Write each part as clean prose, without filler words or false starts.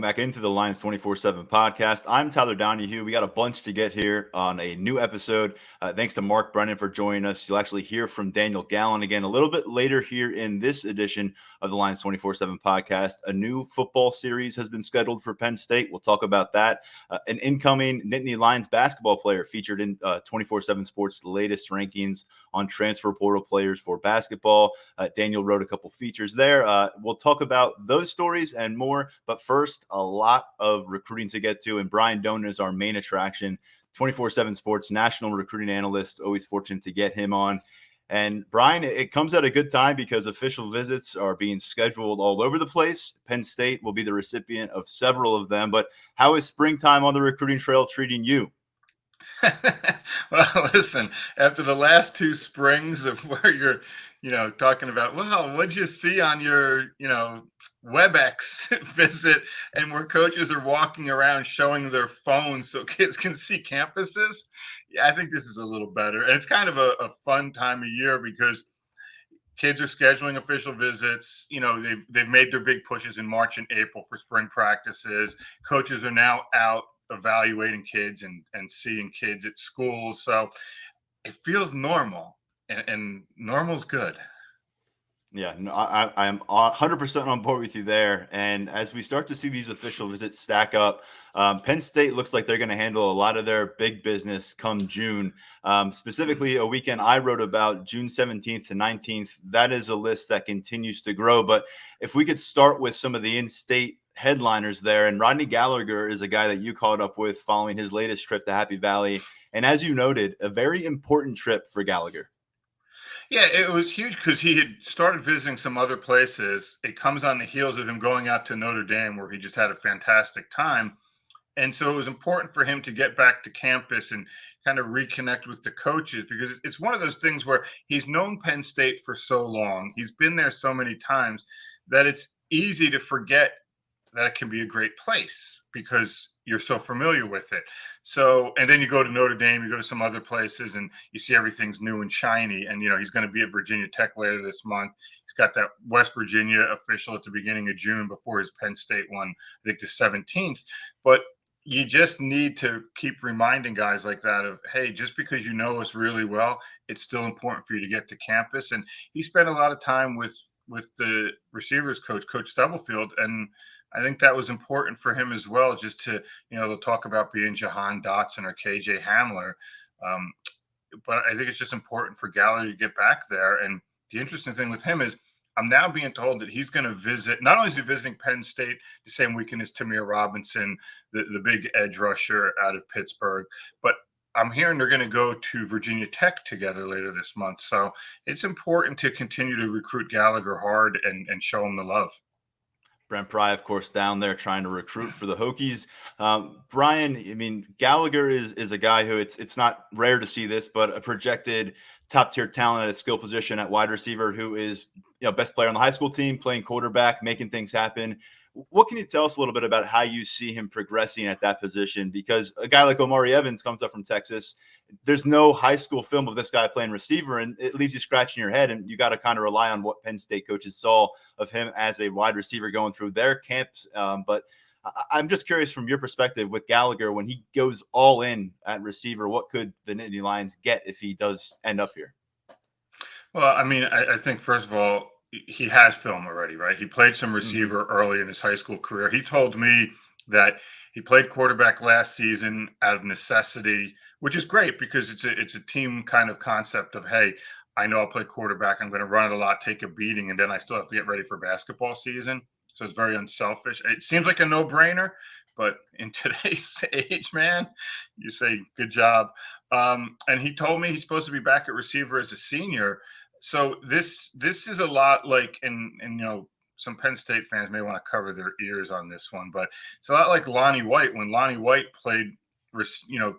welcome back into the Lions247 Podcast. I'm Tyler Donohue. We got a bunch to get here on a new episode. Thanks to Mark Brennan for joining us. You'll actually hear from Daniel Gallen again a little bit later here in this edition of the Lions247 Podcast. A new football series has been scheduled for Penn State. We'll talk about that. An incoming Nittany Lions basketball player featured in 247 Sports' latest rankings on transfer portal players for basketball. Daniel wrote a couple features there. We'll talk about those stories and more. But first, a lot of recruiting to get to. And Brian Dohn is our main attraction. 247 Sports national recruiting analyst. Always fortunate to get him on. And Brian, it comes at a good time because official visits are being scheduled all over the place. Penn State will be the recipient of several of them. But how is springtime on the recruiting trail treating you? Well, listen, after the last two springs of where you're, talking about, well, what'd you see on your, WebEx visit, and where coaches are walking around showing their phones so kids can see campuses. Yeah, I think this is a little better. And it's kind of a fun time of year because kids are scheduling official visits. They've made their big pushes in March and April for spring practices. Coaches are now out evaluating kids and seeing kids at schools. So it feels normal, and normal's good. Yeah, no, I am 100% on board with you there. And as we start to see these official visits stack up, Penn State looks like they're going to handle a lot of their big business come June. Specifically, a weekend I wrote about, June 17th to 19th. That is a list that continues to grow. But if we could start with some of the in-state headliners there, and Rodney Gallagher is a guy that you caught up with following his latest trip to Happy Valley. And as you noted, a very important trip for Gallagher. Yeah, it was huge because he had started visiting some other places. It comes on the heels of him going out to Notre Dame, where he just had a fantastic time. And so it was important for him to get back to campus and kind of reconnect with the coaches, because it's one of those things where he's known Penn State for so long. He's been there so many times that it's easy to forget that it can be a great place because you're so familiar with it. So, and then you go to Notre Dame, you go to some other places, and you see everything's new and shiny. And, he's going to be at Virginia Tech later this month. He's got that West Virginia official at the beginning of June before his Penn State one, I think the 17th. But you just need to keep reminding guys like that of, hey, just because you know us really well, it's still important for you to get to campus. And he spent a lot of time with the receivers coach, Coach Stubblefield, and I think that was important for him as well, just to, they'll talk about being Jahan Dotson or KJ Hamler. But I think it's just important for Gallagher to get back there. And the interesting thing with him is I'm now being told that he's going to visit, not only is he visiting Penn State the same weekend as Tamir Robinson, the big edge rusher out of Pittsburgh, but I'm hearing they're going to go to Virginia Tech together later this month. So it's important to continue to recruit Gallagher hard and show him the love. Brent Pry, of course, down there trying to recruit for the Hokies. Brian, I mean, Gallagher is a guy who it's not rare to see this, but a projected top-tier talent at a skill position at wide receiver who is, best player on the high school team, playing quarterback, making things happen. What can you tell us a little bit about how you see him progressing at that position? Because a guy like Omari Evans comes up from Texas. There's no high school film of this guy playing receiver, and it leaves you scratching your head, and you got to kind of rely on what Penn State coaches saw of him as a wide receiver going through their camps. But I'm just curious from your perspective with Gallagher, when he goes all in at receiver, what could the Nittany Lions get if he does end up here? Well, I mean, I think, first of all, he has film already, right? He played some receiver early in his high school career. He told me that he played quarterback last season out of necessity, which is great because it's a team kind of concept of, hey, I know I'll play quarterback. I'm going to run it a lot, take a beating, and then I still have to get ready for basketball season. So it's very unselfish. It seems like a no-brainer, but in today's age, man, you say good job. And he told me he's supposed to be back at receiver as a senior. So this is a lot like, and some Penn State fans may want to cover their ears on this one, but it's a lot like Lonnie White when Lonnie White played,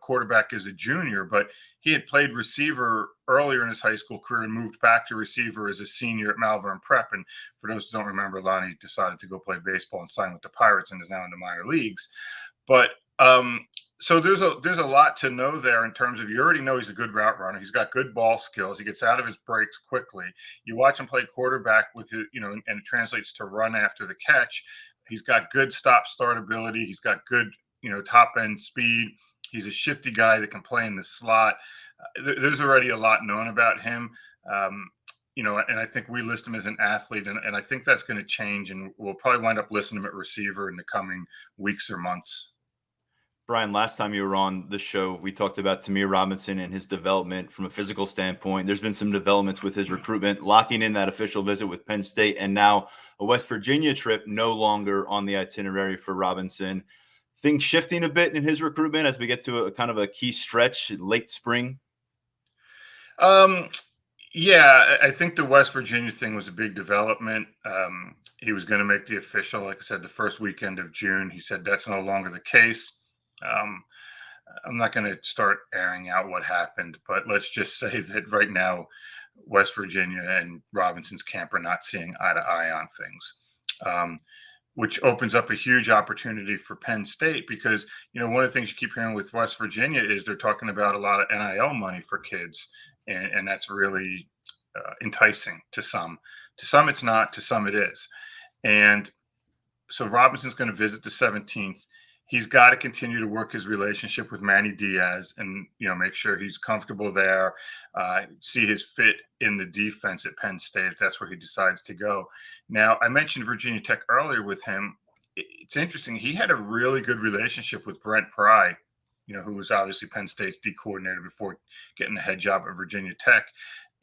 quarterback as a junior, but he had played receiver earlier in his high school career and moved back to receiver as a senior at Malvern Prep. And for those who don't remember, Lonnie decided to go play baseball and sign with the Pirates and is now in the minor leagues. But so there's a lot to know there in terms of, you already know he's a good route runner. He's got good ball skills. He gets out of his breaks quickly. You watch him play quarterback with it, and it translates to run after the catch. He's got good stop-start ability. He's got good, top-end speed. He's a shifty guy that can play in the slot. There's already a lot known about him. And I think we list him as an athlete, and I think that's going to change, and we'll probably wind up listing him at receiver in the coming weeks or months. Brian, last time you were on the show, we talked about Tamir Robinson and his development from a physical standpoint. There's been some developments with his recruitment, locking in that official visit with Penn State, and now a West Virginia trip no longer on the itinerary for Robinson. Things shifting a bit in his recruitment as we get to a kind of a key stretch late spring. Yeah, I think the West Virginia thing was a big development. He was going to make the official, like I said, the first weekend of June. He said that's no longer the case. I'm not going to start airing out what happened, but let's just say that right now, West Virginia and Robinson's camp are not seeing eye to eye on things, which opens up a huge opportunity for Penn State because, one of the things you keep hearing with West Virginia is they're talking about a lot of NIL money for kids. And that's really enticing to some. To some, it's not. To some, it is. And so Robinson's going to visit the 17th. He's got to continue to work his relationship with Manny Diaz and, make sure he's comfortable there, see his fit in the defense at Penn State if that's where he decides to go. Now, I mentioned Virginia Tech earlier with him. It's interesting. He had a really good relationship with Brent Pry, who was obviously Penn State's D coordinator before getting the head job at Virginia Tech.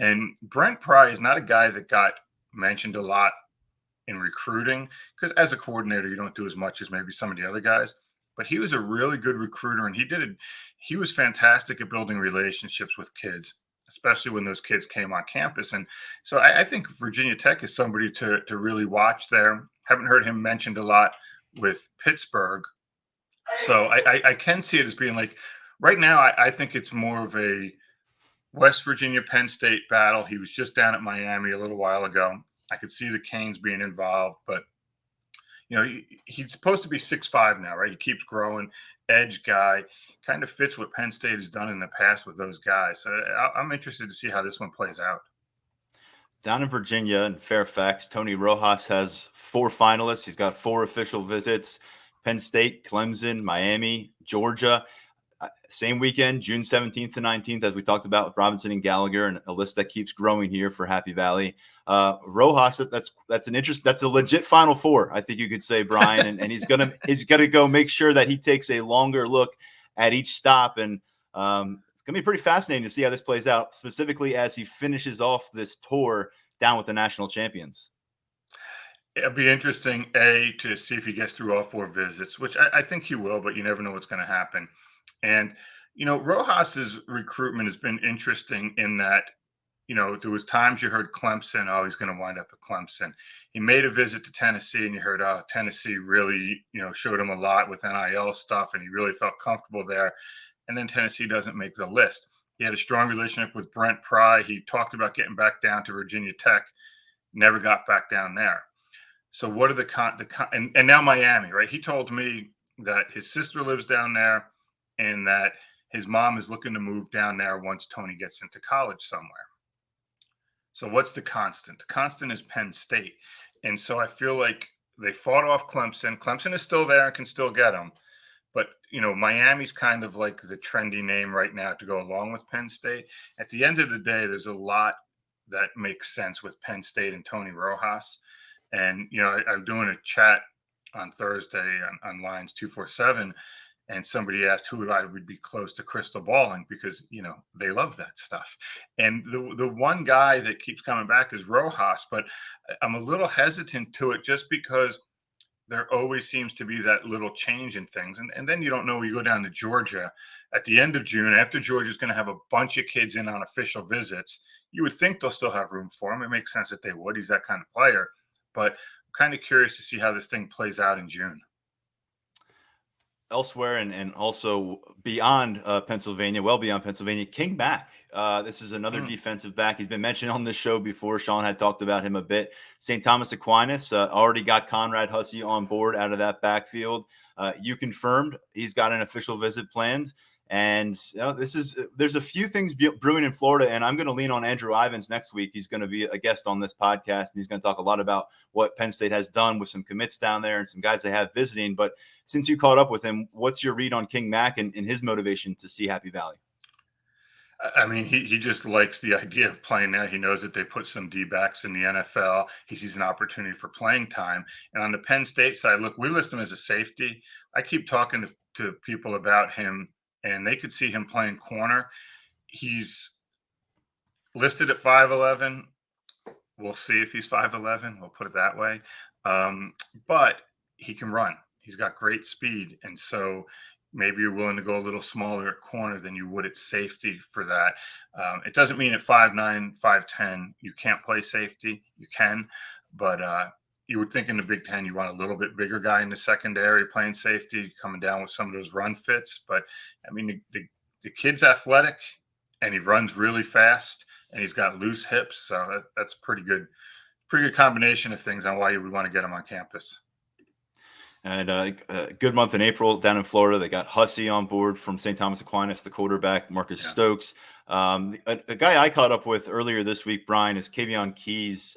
And Brent Pry is not a guy that got mentioned a lot in recruiting because as a coordinator, you don't do as much as maybe some of the other guys. But he was a really good recruiter, and he was fantastic at building relationships with kids, especially when those kids came on campus. And so I think Virginia Tech is somebody to really watch there. Haven't heard him mentioned a lot with Pittsburgh. So I can see it as being like right now, I think it's more of a West Virginia Penn State battle. He was just down at Miami a little while ago. I could see the Canes being involved, but he's supposed to be 6'5" now, right? He keeps growing, edge guy, kind of fits what Penn State has done in the past with those guys. So I'm interested to see how this one plays out. Down in Virginia and Fairfax, Tony Rojas has 4 finalists. He's got 4 official visits. Penn State, Clemson, Miami, Georgia. Same weekend, June 17th to 19th, as we talked about with Robinson and Gallagher, and a list that keeps growing here for Happy Valley. Rojas, that's a legit Final Four, I think you could say, Brian, and he's gonna go make sure that he takes a longer look at each stop, and it's gonna be pretty fascinating to see how this plays out, specifically as he finishes off this tour down with the national champions. It'll be interesting, to see if he gets through all 4 visits, which I think he will, but you never know what's going to happen. And, Rojas's recruitment has been interesting in that, there was times you heard Clemson, oh, he's going to wind up at Clemson. He made a visit to Tennessee and you heard, oh, Tennessee really, showed him a lot with NIL stuff and he really felt comfortable there. And then Tennessee doesn't make the list. He had a strong relationship with Brent Pry. He talked about getting back down to Virginia Tech, never got back down there. So what are and now Miami, right? He told me that his sister lives down there and that his mom is looking to move down there once Tony gets into college somewhere. So what's the constant? The constant is Penn State. And so I feel like they fought off Clemson. Clemson is still there and can still get them. But, Miami's kind of like the trendy name right now to go along with Penn State. At the end of the day, there's a lot that makes sense with Penn State and Tony Rojas. And, I'm doing a chat on Thursday on Lions247, and somebody asked who would be close to crystal balling because, they love that stuff. And the one guy that keeps coming back is Rojas, but I'm a little hesitant to it just because there always seems to be that little change in things. And then you don't know, you go down to Georgia at the end of June, after Georgia's going to have a bunch of kids in on official visits. You would think they'll still have room for him. It makes sense that they would. He's that kind of player. But I'm kind of curious to see how this thing plays out in June. Elsewhere and also beyond Pennsylvania, well beyond Pennsylvania, King Mack. This is another defensive back. He's been mentioned on this show before. Sean had talked about him a bit. St. Thomas Aquinas already got Conrad Hussey on board out of that backfield. You confirmed he's got an official visit planned. And there's a few things brewing in Florida, and I'm going to lean on Andrew Ivins next week. He's going to be a guest on this podcast, and he's going to talk a lot about what Penn State has done with some commits down there and some guys they have visiting. But since you caught up with him, what's your read on King Mack and his motivation to see Happy Valley? I mean, he just likes the idea of playing there. He knows that they put some D-backs in the NFL. He sees an opportunity for playing time. And on the Penn State side, look, we list him as a safety. I keep talking to people about him, and they could see him playing corner. He's listed at 5'11". We'll see if he's 5'11". We'll put it that way. But he can run. He's got great speed. And so maybe you're willing to go a little smaller at corner than you would at safety for that. It doesn't mean at 5'9", 5'10", you can't play safety. You can. But you would think in the Big Ten you want a little bit bigger guy in the secondary playing safety, coming down with some of those run fits. But, I mean, the kid's athletic, and he runs really fast, and he's got loose hips. So that's pretty good combination of things on why you would want to get him on campus. And a good month in April down in Florida. They got Hussey on board from St. Thomas Aquinas, the quarterback, Marcus Stokes. A guy I caught up with earlier this week, Brian, is Kavion Keys.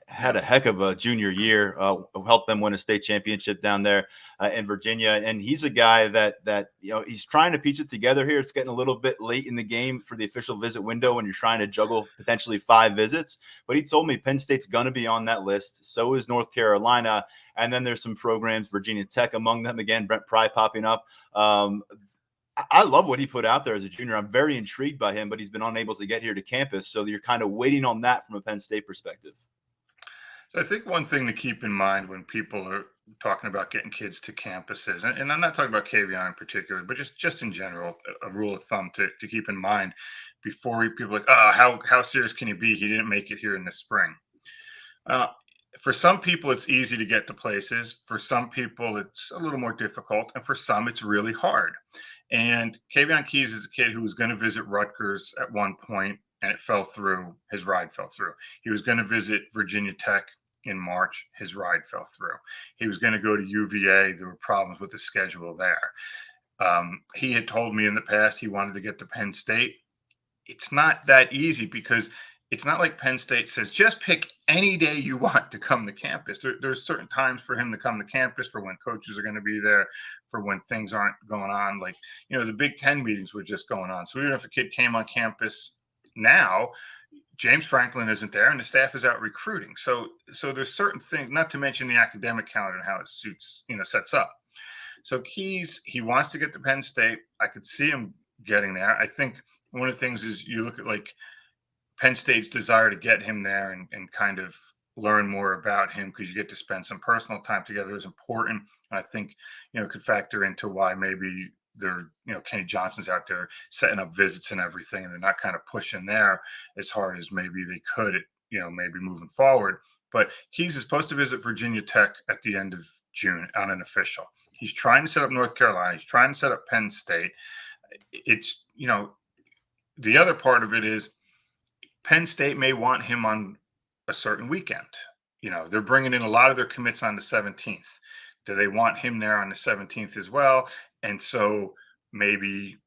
Had a heck of a junior year, helped them win a state championship down there in Virginia. And he's a guy that he's trying to piece it together here. It's getting a little bit late in the game for the official visit window when you're trying to juggle potentially 5 visits. But he told me Penn State's going to be on that list. So is North Carolina. And then there's some programs, Virginia Tech among them. Again, Brent Pry popping up. I love what he put out there as a junior. I'm very intrigued by him, but he's been unable to get here to campus. So you're kind of waiting on that from a Penn State perspective. So I think one thing to keep in mind when people are talking about getting kids to campuses, and I'm not talking about Kavion in particular, but just in general, a rule of thumb to keep in mind before people are like, oh, how serious can he be? He didn't make it here in the spring. For some people, it's easy to get to places. For some people, it's a little more difficult. And for some, it's really hard. And Kavion Keys is a kid who was going to visit Rutgers at one point, and it fell through. His ride fell through. He was going to visit Virginia Tech in March. His ride fell through. He was going to go to UVA. There were problems with the schedule there. He had told me in the past he wanted to get to Penn State. It's not that easy because it's not like Penn State says, just pick any day you want to come to campus. There's certain times for him to come to campus, for when coaches are going to be there, for when things aren't going on. Like, the Big Ten meetings were just going on. So even if a kid came on campus now, James Franklin isn't there and the staff is out recruiting. So there's certain things, not to mention the academic calendar and how it sets up. So Keys, he wants to get to Penn State. I could see him getting there. I think one of the things is you look at like Penn State's desire to get him there and kind of learn more about him, because you get to spend some personal time together, is important. And I think, it could factor into why maybe they're, Kenny Johnson's out there setting up visits and everything, and they're not kind of pushing there as hard as maybe they could, maybe moving forward. But Keys is supposed to visit Virginia Tech at the end of June on an official. He's trying to set up North Carolina. He's trying to set up Penn State. It's, the other part of it is, Penn State may want him on a certain weekend. They're bringing in a lot of their commits on the 17th. Do they want him there on the 17th as well? And so maybe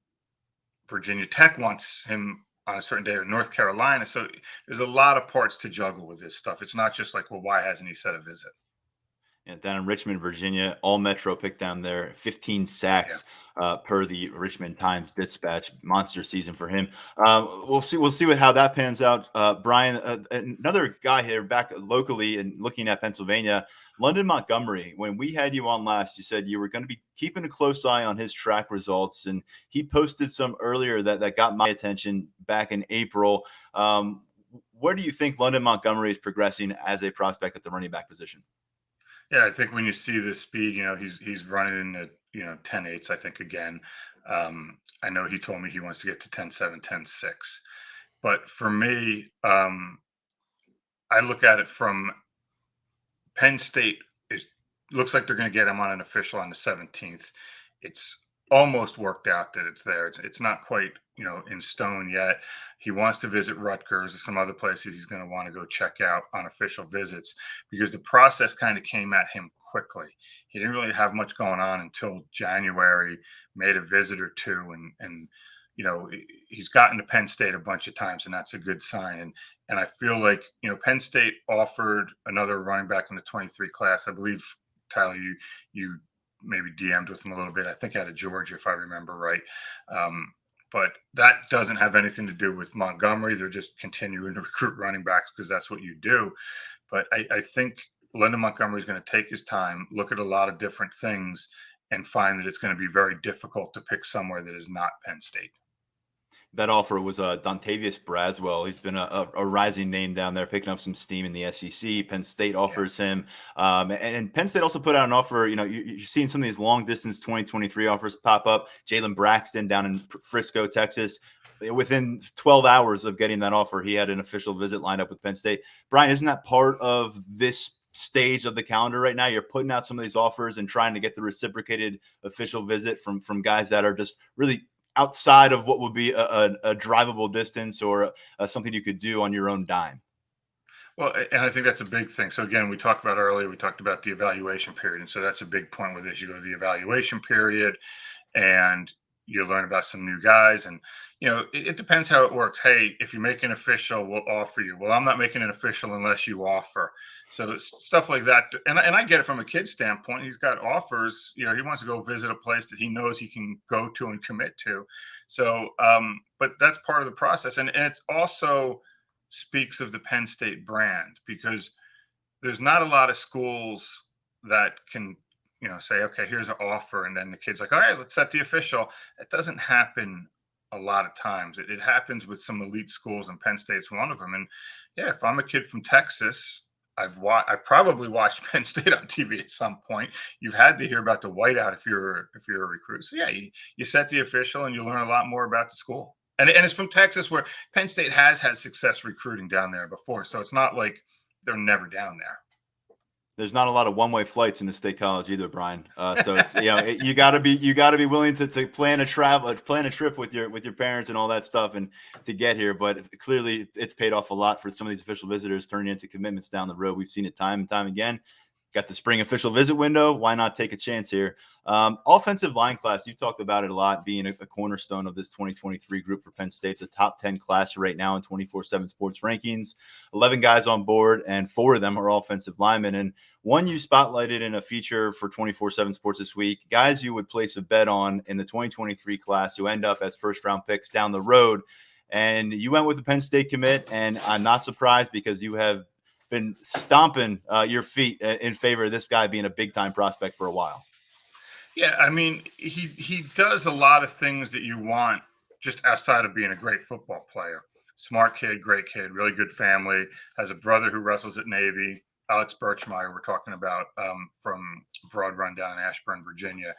Virginia Tech wants him on a certain day, or North Carolina. So there's a lot of parts to juggle with this stuff. It's not just like, well, why hasn't he set a visit? Yeah, down in Richmond, Virginia, all Metro picked down there, 15 sacks per the Richmond Times-Dispatch. Monster season for him. We'll see how that pans out. Brian, another guy here back locally and looking at Pennsylvania, London Montgomery. When we had you on last, you said you were going to be keeping a close eye on his track results, and he posted some earlier that got my attention back in April. Where do you think London Montgomery is progressing as a prospect at the running back position? Yeah, I think when you see the speed, he's running at 10.8s, I think, again. I know he told me he wants to get to 10.7, 10.6. But for me, I look at it from Penn State. Looks like they're going to get him on an official on the 17th. It's almost worked out that it's there. It's not quite, in stone yet. He wants to visit Rutgers or some other places he's going to want to go check out on official visits, because the process kind of came at him quickly. He didn't really have much going on until January, made a visit or two, and he's gotten to Penn State a bunch of times, and that's a good sign. And I feel like, Penn State offered another running back in the 23 class. I believe, Tyler, you maybe DM'd with him a little bit. I think out of Georgia, if I remember right. But that doesn't have anything to do with Montgomery. They're just continuing to recruit running backs because that's what you do. But I think Lyndon Montgomery is going to take his time, look at a lot of different things, and find that it's going to be very difficult to pick somewhere that is not Penn State. That offer was Dontavius Braswell. He's been a rising name down there, picking up some steam in the SEC. Penn State offers him. And Penn State also put out an offer. You're seeing some of these long-distance 2023 offers pop up. Jalen Braxton down in Frisco, Texas. Within 12 hours of getting that offer, he had an official visit lined up with Penn State. Brian, isn't that part of this stage of the calendar right now? You're putting out some of these offers and trying to get the reciprocated official visit from guys that are just really outside of what would be a drivable distance or something you could do on your own dime. Well, and I think that's a big thing. So again, we talked about the evaluation period. And so that's a big point with this. You go to the evaluation period and you learn about some new guys, and it depends how it works. Hey, if you make an official, we'll offer you. Well, I'm not making an official unless you offer. So it's stuff like that. And I get it from a kid's standpoint. He's got offers. He wants to go visit a place that he knows he can go to and commit to. So, but that's part of the process. And it also speaks of the Penn State brand, because there's not a lot of schools that can say, okay, here's an offer, and then the kid's like, all right, let's set the official. It doesn't happen a lot of times. It happens with some elite schools, and Penn State's one of them. And yeah, if I'm a kid from Texas, I've probably watched Penn State on TV at some point. You've had to hear about the whiteout if you're a recruit. So yeah, you set the official and you learn a lot more about the school. And it's from Texas, where Penn State has had success recruiting down there before. So it's not like they're never down there. There's not a lot of one-way flights in the State College either, Brian. So it's you got to be willing to plan a trip with your parents and all that stuff and to get here. But clearly, it's paid off a lot for some of these official visitors turning into commitments down the road. We've seen it time and time again. Got the spring official visit window. Why not take a chance here? Offensive line class, you've talked about it a lot, being a cornerstone of this 2023 group for Penn State. It's a top 10 class right now in 24/7 Sports rankings. 11 guys on board, and 4 of them are offensive linemen. And one you spotlighted in a feature for 24/7 Sports this week, guys you would place a bet on in the 2023 class who end up as first-round picks down the road. And you went with the Penn State commit, and I'm not surprised because you have been stomping your feet in favor of this guy being a big-time prospect for a while. Yeah, I mean, he does a lot of things that you want just outside of being a great football player. Smart kid, great kid, really good family, has a brother who wrestles at Navy. Alex Birchmeyer, we're talking about, from Broad Run down in Ashburn, Virginia.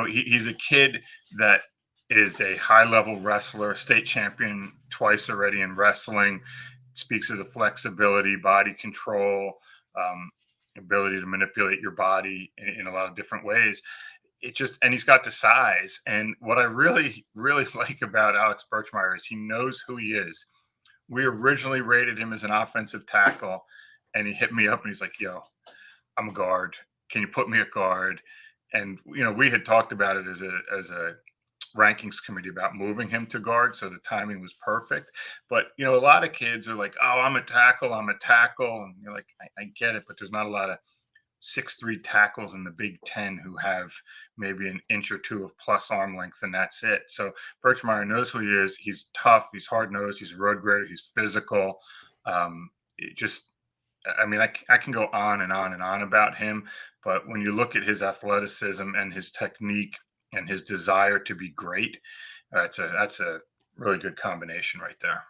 He's a kid that is a high-level wrestler, state champion twice already in wrestling. Speaks of the flexibility, body control, ability to manipulate your body in a lot of different ways. And he's got the size. And what I really, really like about Alex Birchmeyer is he knows who he is. We originally rated him as an offensive tackle, and he hit me up and he's like, yo, I'm a guard. Can you put me at guard? And, we had talked about it as a rankings committee about moving him to guard, so the timing was perfect. But a lot of kids are like, oh, I'm a tackle, and you're like, I get it, but there's not a lot of 6'3" tackles in the Big Ten who have maybe an inch or two of plus arm length, and that's it. So Birchmeyer knows who he is. He's tough, he's hard-nosed, he's a road grader, he's physical. I can go on and on and on about him, but when you look at his athleticism and his technique and his desire to be great, that's a really good combination right there.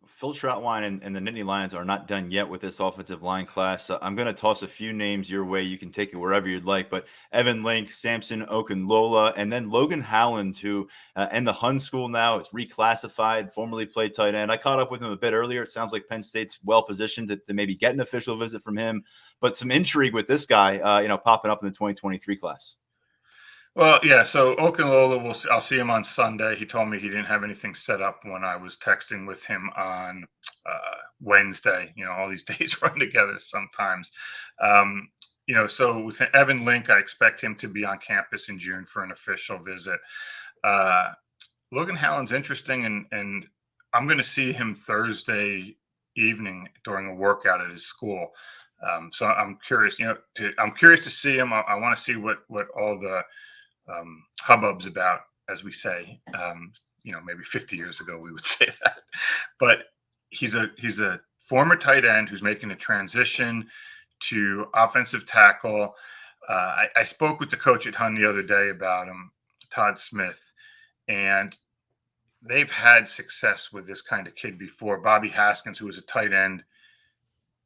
Phil Troutwine and the Nittany Lions are not done yet with this offensive line class. I'm going to toss a few names your way. You can take it wherever you'd like, but Evan Link, Samson Okunlola, and then Logan Howland, who in the Hun school now is reclassified, formerly played tight end. I caught up with him a bit earlier. It sounds like Penn State's well-positioned to maybe get an official visit from him, but some intrigue with this guy, popping up in the 2023 class. Well, yeah. So Okunlola, I'll see him on Sunday. He told me he didn't have anything set up when I was texting with him on Wednesday. All these days run together sometimes. Um, so with Evan Link, I expect him to be on campus in June for an official visit. Logan Hallen's interesting, and I'm going to see him Thursday evening during a workout at his school. So I'm curious. I'm curious to see him. I want to see what all the hubbub's about, as we say. Maybe 50 years ago we would say that, but he's a former tight end who's making a transition to offensive tackle. I spoke with the coach at Hun the other day about him, Todd Smith, and they've had success with this kind of kid before. Bobby Haskins, who was a tight end,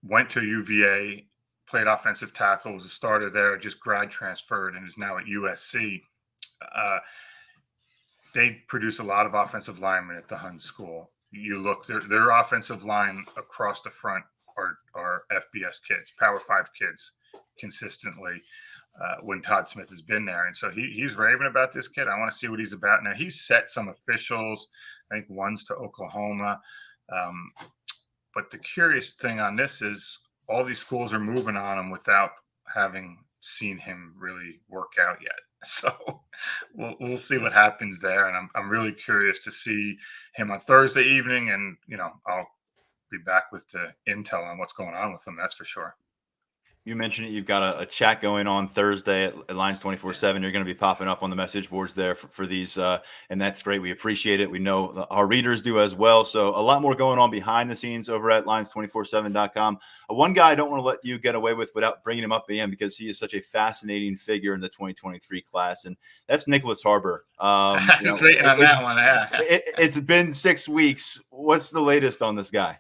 went to UVA, played offensive tackle, was a starter there, just grad transferred, and is now at USC. They produce a lot of offensive linemen at the Hun school. You look, their offensive line across the front are FBS kids, Power 5 kids consistently when Todd Smith has been there. And so he's raving about this kid. I want to see what he's about. Now, he's set some officials. I think one's to Oklahoma. But the curious thing on this is all these schools are moving on him without having seen him really work out yet. So we'll see what happens there. And I'm really curious to see him on Thursday evening. And, I'll be back with the intel on what's going on with him. That's for sure. You mentioned it. You've got a chat going on Thursday at Lions247. You're going to be popping up on the message boards there for these, and that's great. We appreciate it. We know our readers do as well. So a lot more going on behind the scenes over at Lions247.com. One guy I don't want to let you get away with without bringing him up again because he is such a fascinating figure in the 2023 class, and that's Nicholas Harbour. That one. Yeah. It's been 6 weeks. What's the latest on this guy?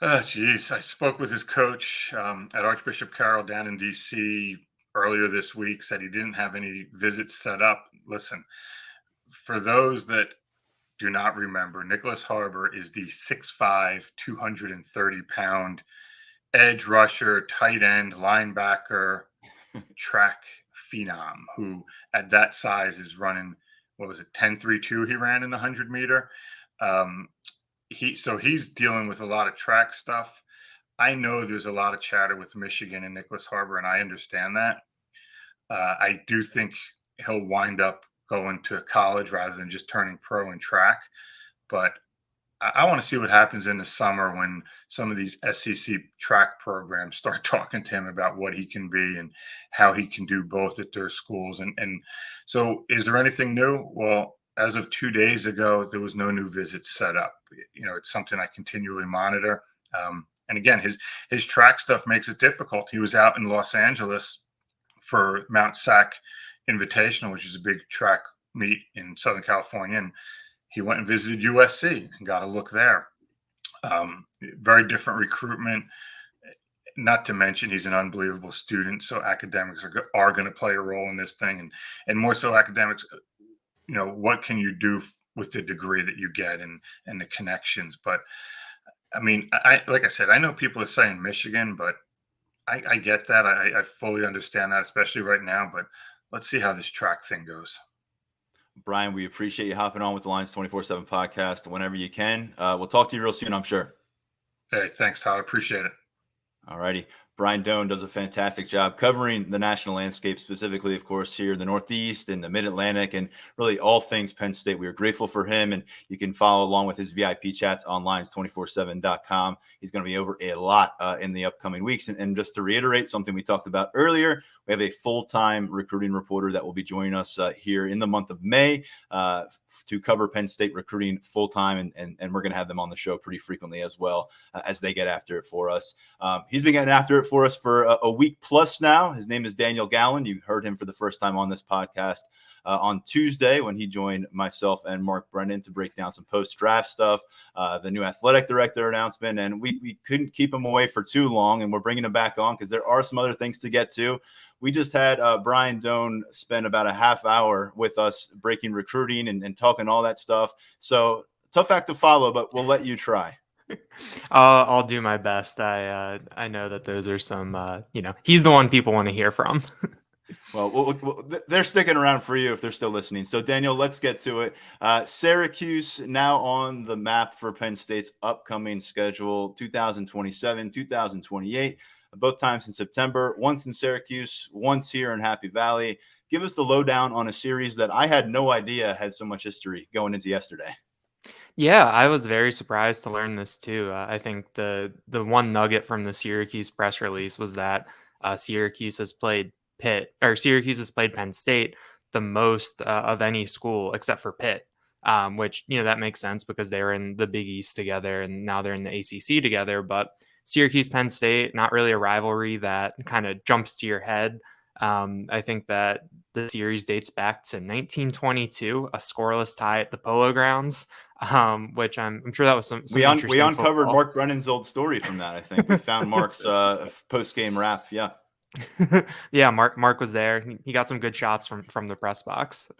Oh, geez. I spoke with his coach at Archbishop Carroll down in D.C. earlier this week, said he didn't have any visits set up. Listen, for those that do not remember, Nicholas Harbour is the 6'5", 230-pound edge rusher, tight end, linebacker, track phenom, who at that size is running, 10.32 he ran in the 100-meter. He's dealing with a lot of track stuff. I know there's a lot of chatter with Michigan and Nicholas Harbour, and I understand that. I do think he'll wind up going to college rather than just turning pro in track. But I want to see what happens in the summer when some of these SEC track programs start talking to him about what he can be and how he can do both at their schools. And so is there anything new? Well, as of 2 days ago, there was no new visits set up. It's something I continually monitor. And again, his track stuff makes it difficult. He was out in Los Angeles for Mount Sac Invitational, which is a big track meet in Southern California. And he went and visited USC and got a look there. Very different recruitment. Not to mention he's an unbelievable student. So academics are going to play a role in this thing. And more so academics, what can you do with the degree that you get and the connections? But I mean, like I said, I know people are saying Michigan, but I get that. I fully understand that, especially right now. But let's see how this track thing goes. Brian, we appreciate you hopping on with the Lions247 podcast whenever you can. We'll talk to you real soon, I'm sure. Hey, thanks, Tyler. Appreciate it. All righty. Brian Dohn does a fantastic job covering the national landscape, specifically, of course, here in the Northeast and the Mid-Atlantic and really all things Penn State. We are grateful for him, and you can follow along with his VIP chats on Lions247.com. He's going to be over a lot in the upcoming weeks. And just to reiterate something we talked about earlier, we have a full-time recruiting reporter that will be joining us here in the month of May to cover Penn State recruiting full-time, and we're going to have them on the show pretty frequently as well as they get after it for us. He's been getting after it for us for a week plus now. His name is Daniel Gallen. You heard him for the first time on this podcast on Tuesday when he joined myself and Mark Brennan to break down some post-draft stuff, the new athletic director announcement, and we couldn't keep him away for too long, and we're bringing him back on because there are some other things to get to. We just had Brian Dohn spend about a half hour with us breaking recruiting and talking all that stuff. So tough act to follow, but we'll let you try. I'll do my best. I know that those are some, he's the one people want to hear from. Well, they're sticking around for you if they're still listening. So, Daniel, let's get to it. Syracuse now on the map for Penn State's upcoming schedule, 2027, 2028, both times in September, once in Syracuse, once here in Happy Valley. Give us the lowdown on a series that I had no idea had so much history going into yesterday. Yeah, I was very surprised to learn this too. I think the one nugget from the Syracuse press release was that Syracuse has played Syracuse has played Penn State the most of any school except for Pitt, which that makes sense because they were in the Big East together and now they're in the ACC together. But Syracuse Penn State, not really a rivalry that kind of jumps to your head. I think that the series dates back to 1922, a scoreless tie at the Polo Grounds, which I'm sure that was some We interesting uncovered football. Mark Brennan's old story from that. I think we found Mark's post game rap. Yeah. Yeah, Mark was there. He got some good shots from the press box.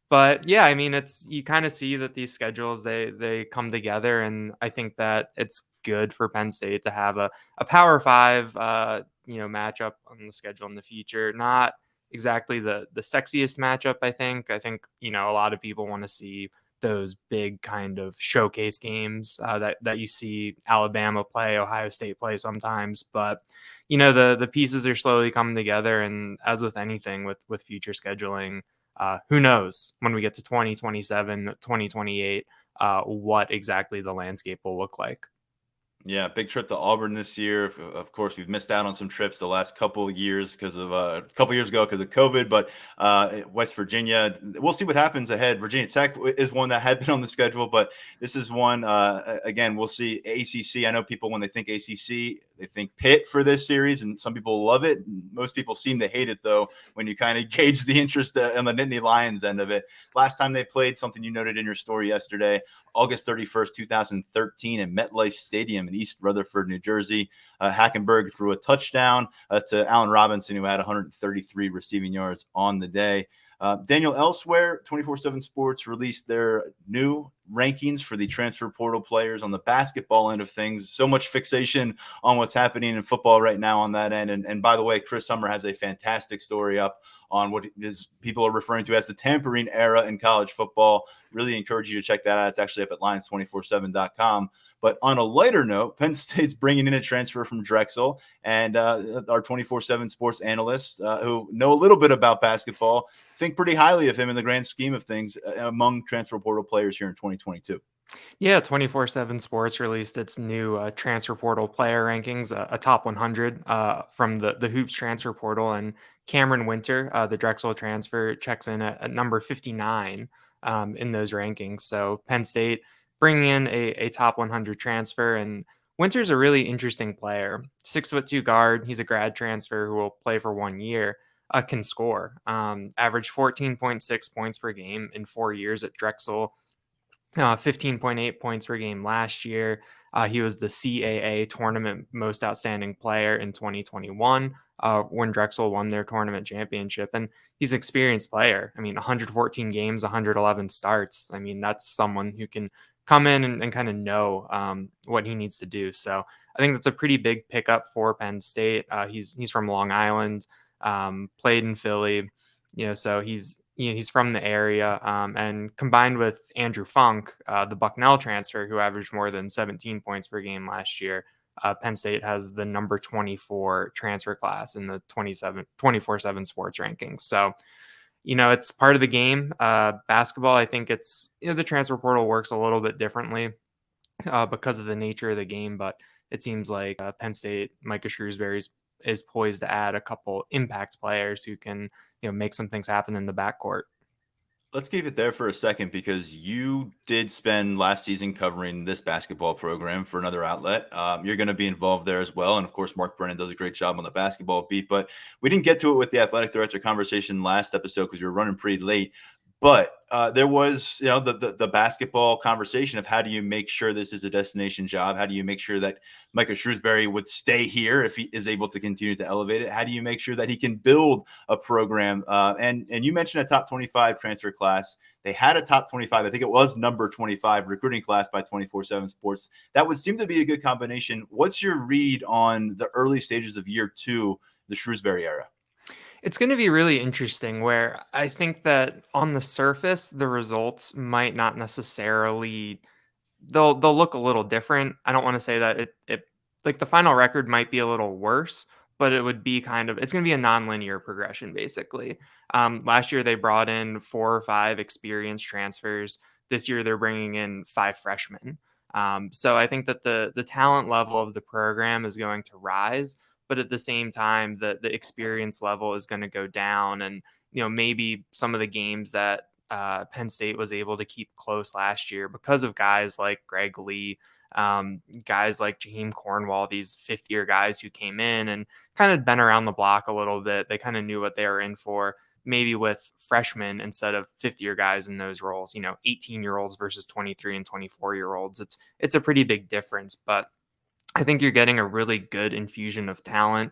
But yeah, I mean, it's you kind of see that these schedules they come together, and I think that it's good for Penn State to have a Power Five matchup on the schedule in the future. Not exactly the sexiest matchup. I think a lot of people want to see those big kind of showcase games that you see Alabama play, Ohio State play sometimes, but the pieces are slowly coming together, and as with anything with future scheduling, who knows when we get to 2027, 2028, what exactly the landscape will look like. Yeah, big trip to Auburn this year. Of course, we've missed out on some trips the last couple of years because of a couple years ago because of COVID. But West Virginia, we'll see what happens ahead. Virginia Tech is one that had been on the schedule, but this is one again. We'll see ACC. I know people when they think ACC, they think Pitt for this series, and some people love it. Most people seem to hate it though. When you kind of gauge the interest on the Nittany Lions end of it, last time they played, something you noted in your story yesterday, August 31st, 2013 at MetLife Stadium in East Rutherford, New Jersey. Hackenberg threw a touchdown to Allen Robinson, who had 133 receiving yards on the day. Daniel, elsewhere, 247 Sports released their new rankings for the transfer portal players on the basketball end of things. So much fixation on what's happening in football right now on that end. And by the way, Chris Summer has a fantastic story up on what people are referring to as the tampering era in college football. Really encourage you to check that out. It's actually up at Lions247.com. But on a lighter note, Penn State's bringing in a transfer from Drexel, and our 247 Sports analysts who know a little bit about basketball think pretty highly of him in the grand scheme of things among transfer portal players here in 2022. Yeah, 247 Sports released its new transfer portal player rankings, a top 100 from the Hoops transfer portal, and Cameron Winter, the Drexel transfer, checks in at number 59 in those rankings. So Penn State bringing in a top 100 transfer, and Winter's a really interesting player. 6'2" guard. He's a grad transfer who will play for 1 year. Can score. Averaged 14.6 points per game in 4 years at Drexel. 15.8 points per game last year. He was the CAA tournament most outstanding player in 2021 when Drexel won their tournament championship. And he's an experienced player. I mean, 114 games, 111 starts. I mean, that's someone who can come in and kind of know what he needs to do. So I think that's a pretty big pickup for Penn State. He's from Long Island, played in Philly, so he's from the area, and combined with Andrew Funk, the Bucknell transfer, who averaged more than 17 points per game last year, Penn State has the number 24 transfer class in the 24/7 Sports rankings. So, it's part of the game. Basketball, I think it's, the transfer portal works a little bit differently because of the nature of the game, but it seems like Penn State, Micah Shrewsbury is poised to add a couple impact players who can, make some things happen in the backcourt. Let's keep it there for a second because you did spend last season covering this basketball program for another outlet. You're going to be involved there as well. And of course, Mark Brennan does a great job on the basketball beat, but we didn't get to it with the athletic director conversation last episode because we were running pretty late. But there was, the basketball conversation of how do you make sure this is a destination job? How do you make sure that Micah Shrewsbury would stay here if he is able to continue to elevate it? How do you make sure that he can build a program? And you mentioned a top 25 transfer class. They had a top 25. I think it was number 25 recruiting class by 247 Sports. That would seem to be a good combination. What's your read on the early stages of year two, the Shrewsbury era? It's going to be really interesting where I think that on the surface, the results might not necessarily they'll look a little different. I don't want to say that it like the final record might be a little worse, but it would be it's going to be a nonlinear progression basically. Last year they brought in 4 or 5 experienced transfers. This year they're bringing in 5 freshmen. So I think that the talent level of the program is going to rise, but at the same time the experience level is going to go down, and maybe some of the games that Penn State was able to keep close last year because of guys like Greg Lee, guys like Jaheim Cornwall, these fifth-year guys who came in and kind of been around the block a little bit. They kind of knew what they were in for, maybe with freshmen instead of fifth-year guys in those roles, 18-year-olds versus 23 and 24-year-olds. It's a pretty big difference, but I think you're getting a really good infusion of talent.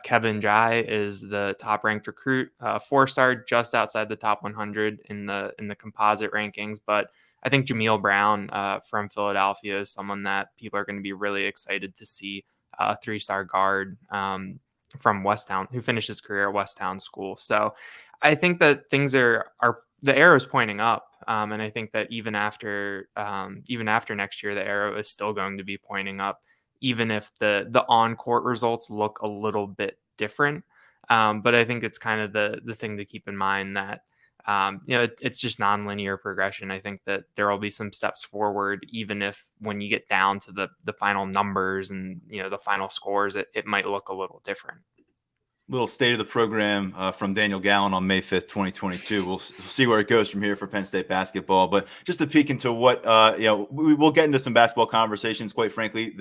Kevin Jai is the top-ranked recruit, 4-star, just outside the top 100 in the composite rankings. But I think Jameel Brown from Philadelphia is someone that people are going to be really excited to see. A 3-star guard from Westtown, who finished his career at Westtown School. So I think that things are the arrow is pointing up, and I think that even after next year, the arrow is still going to be pointing up, even if the on-court results look a little bit different. But I think it's kind of the thing to keep in mind that, it's just nonlinear progression. I think that there will be some steps forward, even if when you get down to the final numbers and, the final scores, it might look a little different. Little state of the program from Daniel Gallen on May 5th, 2022. We'll see where it goes from here for Penn State basketball. But just to peek into what, we'll get into some basketball conversations. Quite frankly,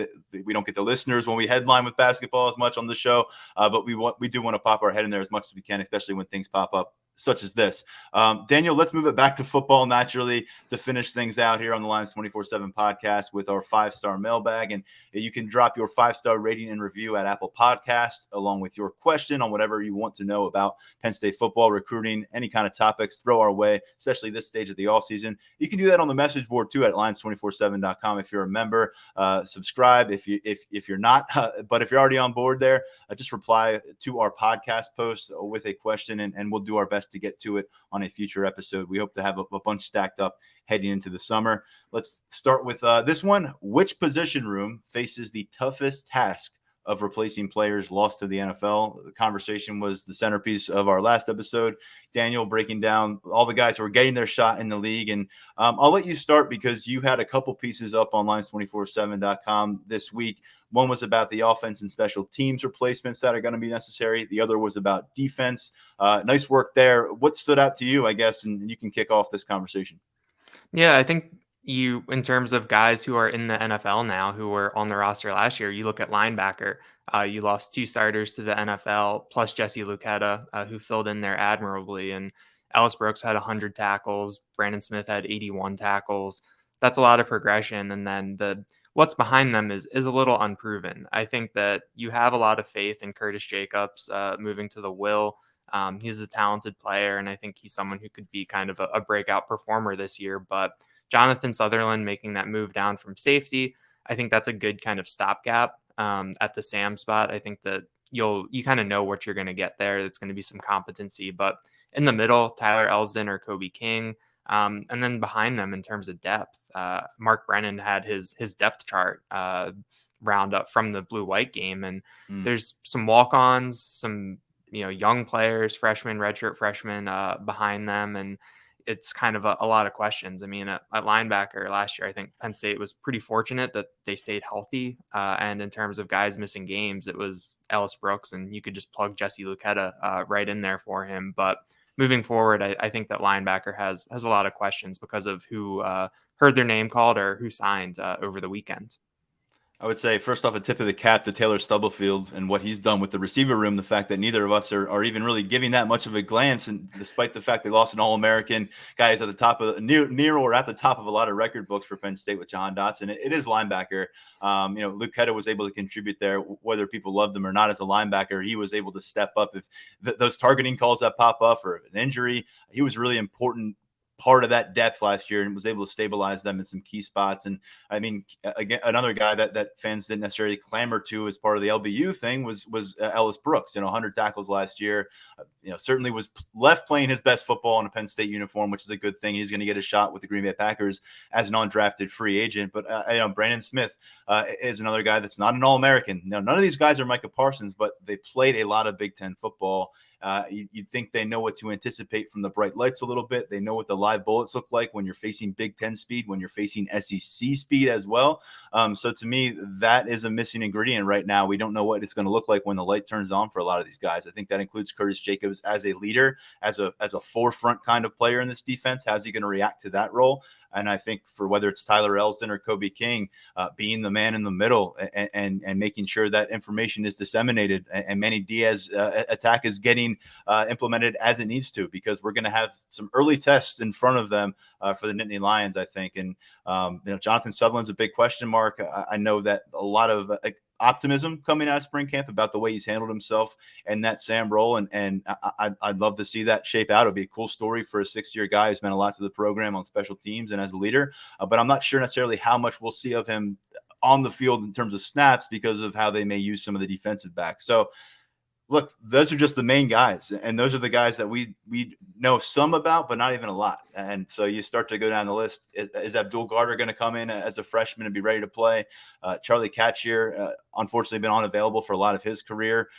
we don't get the listeners when we headline with basketball as much on the show, but we do want to pop our head in there as much as we can, especially when things pop up such as this. Daniel, let's move it back to football naturally to finish things out here on the Lions247 podcast with our 5-star mailbag. And you can drop your 5-star rating and review at Apple Podcasts, along with your question on whatever you want to know about Penn State football, recruiting, any kind of topics, throw our way, especially this stage of the offseason. You can do that on the message board too at Lions247.com if you're a member. Subscribe if you're not, but if you're already on board there, just reply to our podcast post with a question, and we'll do our best to get to it on a future episode. We hope to have a bunch stacked up heading into the summer. Let's start with this one. Which position room faces the toughest task of replacing players lost to the NFL? The conversation was the centerpiece of our last episode. Daniel breaking down all the guys who are getting their shot in the league. And I'll let you start because you had a couple pieces up on Lions247.com this week. One was about the offense and special teams replacements that are going to be necessary. The other was about defense. Nice work there. What stood out to you, I guess, and you can kick off this conversation. Yeah, I think in terms of guys who are in the NFL now, who were on the roster last year, you look at linebacker. You lost 2 starters to the NFL, plus Jesse Luketa, who filled in there admirably. And Ellis Brooks had 100 tackles. Brandon Smith had 81 tackles. That's a lot of progression. And then what's behind them is a little unproven. I think that you have a lot of faith in Curtis Jacobs moving to the Will. He's a talented player, and I think he's someone who could be kind of a breakout performer this year. But Jonathan Sutherland making that move down from safety, I think that's a good kind of stopgap at the Sam spot. I think that you kind of know what you're going to get there. It's going to be some competency. But in the middle, Tyler Elsdon or Kobe King. And then behind them in terms of depth, Mark Brennan had his depth chart round up from the blue-white game. And there's some walk-ons, some young players, freshmen, redshirt freshmen behind them. And it's kind of a lot of questions. I mean, at linebacker last year, I think Penn State was pretty fortunate that they stayed healthy. And in terms of guys missing games, it was Ellis Brooks, and you could just plug Jesse Luketa right in there for him. But moving forward, I think that linebacker has a lot of questions because of who heard their name called or who signed over the weekend. I would say, first off, a tip of the cap to Taylor Stubblefield and what he's done with the receiver room. The fact that neither of us are even really giving that much of a glance, and despite the fact they lost an All-American, guys at the top of near or at the top of a lot of record books for Penn State with Jahan Dotson. It is linebacker. Luketa was able to contribute there, whether people loved him or not as a linebacker. He was able to step up if those targeting calls that pop up or an injury. He was really important part of that depth last year and was able to stabilize them in some key spots. And I mean, again, another guy that fans didn't necessarily clamor to as part of the LBU thing was Ellis Brooks. 100 tackles last year. Certainly was left playing his best football in a Penn State uniform, which is a good thing. He's going to get a shot with the Green Bay Packers as an undrafted free agent. But Brandon Smith is another guy that's not an All-American. Now, none of these guys are Micah Parsons, but they played a lot of Big Ten football. You'd think they know what to anticipate from the bright lights a little bit. They know what the live bullets look like when you're facing Big Ten speed, when you're facing SEC speed as well. So to me, that is a missing ingredient right now. We don't know what it's going to look like when the light turns on for a lot of these guys. I think that includes Curtis Jacobs as a leader, as a forefront kind of player in this defense. How's he going to react to that role? And I think for whether it's Tyler Elsdon or Kobe King, being the man in the middle and making sure that information is disseminated and Manny Diaz attack is getting implemented as it needs to, because we're going to have some early tests in front of them for the Nittany Lions, I think. And, Jonathan Sutherland's a big question mark. I know that a lot of optimism coming out of spring camp about the way he's handled himself and that Sam role. And I'd love to see that shape out. It'll be a cool story for a 6-year guy who's meant a lot to the program on special teams and as a leader. But I'm not sure necessarily how much we'll see of him on the field in terms of snaps because of how they may use some of the defensive backs. So look, those are just the main guys, and those are the guys that we know some about, but not even a lot. And so you start to go down the list. Is Abdul Garter going to come in as a freshman and be ready to play? Charlie Catchier, unfortunately, been unavailable for a lot of his career.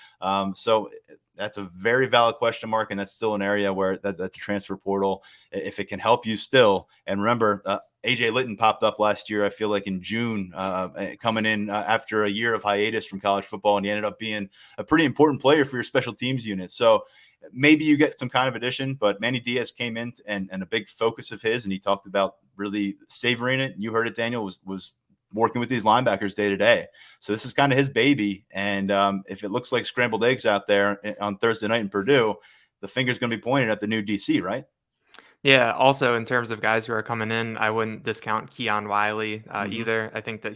So that's a very valid question mark, and that's still an area where that the transfer portal, if it can help you still. And remember, AJ Litton popped up last year, I feel like in June, coming in after a year of hiatus from college football, and he ended up being a pretty important player for your special teams unit. So maybe you get some kind of addition, but Manny Diaz came in and a big focus of his, and he talked about really savoring it. You heard it, Daniel, was working with these linebackers day to day. So this is kind of his baby. And if it looks like scrambled eggs out there on Thursday night in Purdue, the finger's going to be pointed at the new DC, right? Yeah. Also, in terms of guys who are coming in, I wouldn't discount Keon Wiley either. I think that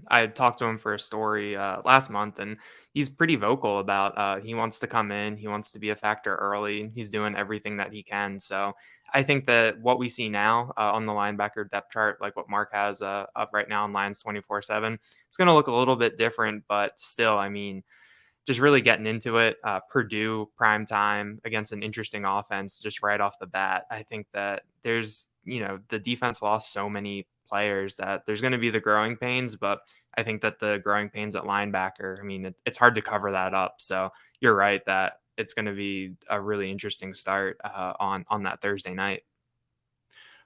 I had talked to him for a story last month, and he's pretty vocal about he wants to come in. He wants to be a factor early. He's doing everything that he can. So I think that what we see now on the linebacker depth chart, like what Mark has up right now on Lions247, it's going to look a little bit different, but still, I mean, just really getting into it. Purdue prime time against an interesting offense just right off the bat. I think that there's, the defense lost so many players that there's going to be the growing pains, but I think that the growing pains at linebacker, I mean, it's hard to cover that up. So you're right that it's going to be a really interesting start on that Thursday night.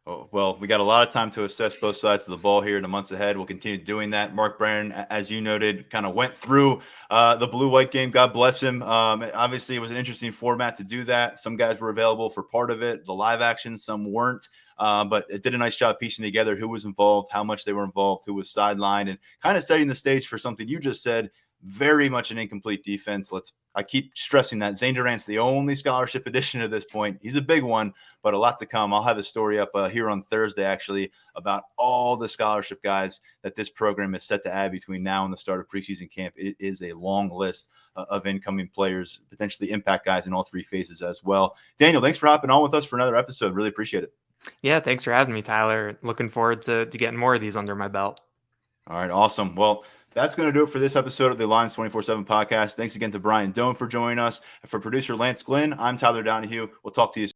Oh, well, we got a lot of time to assess both sides of the ball here in the months ahead. We'll continue doing that. Mark Brandon, as you noted, kind of went through the blue-white game. God bless him. Obviously, it was an interesting format to do that. Some guys were available for part of it, the live action, some weren't. But it did a nice job piecing together who was involved, how much they were involved, who was sidelined, and kind of setting the stage for something you just said, very much an incomplete defense. I keep stressing that Zane Durant's the only scholarship addition at this point. He's a big one, but a lot to come. I'll have a story up here on Thursday, actually, about all the scholarship guys that this program is set to add between now and the start of preseason camp. It is a long list of incoming players, potentially impact guys in all three phases as well. Daniel, thanks for hopping on with us for another episode. Really appreciate it. Yeah, thanks for having me, Tyler. Looking forward to getting more of these under my belt. All right, awesome. Well, that's going to do it for this episode of the Lions247 Podcast. Thanks again to Brian Dohn for joining us. And for producer Lance Glynn, I'm Tyler Donohue. We'll talk to you soon.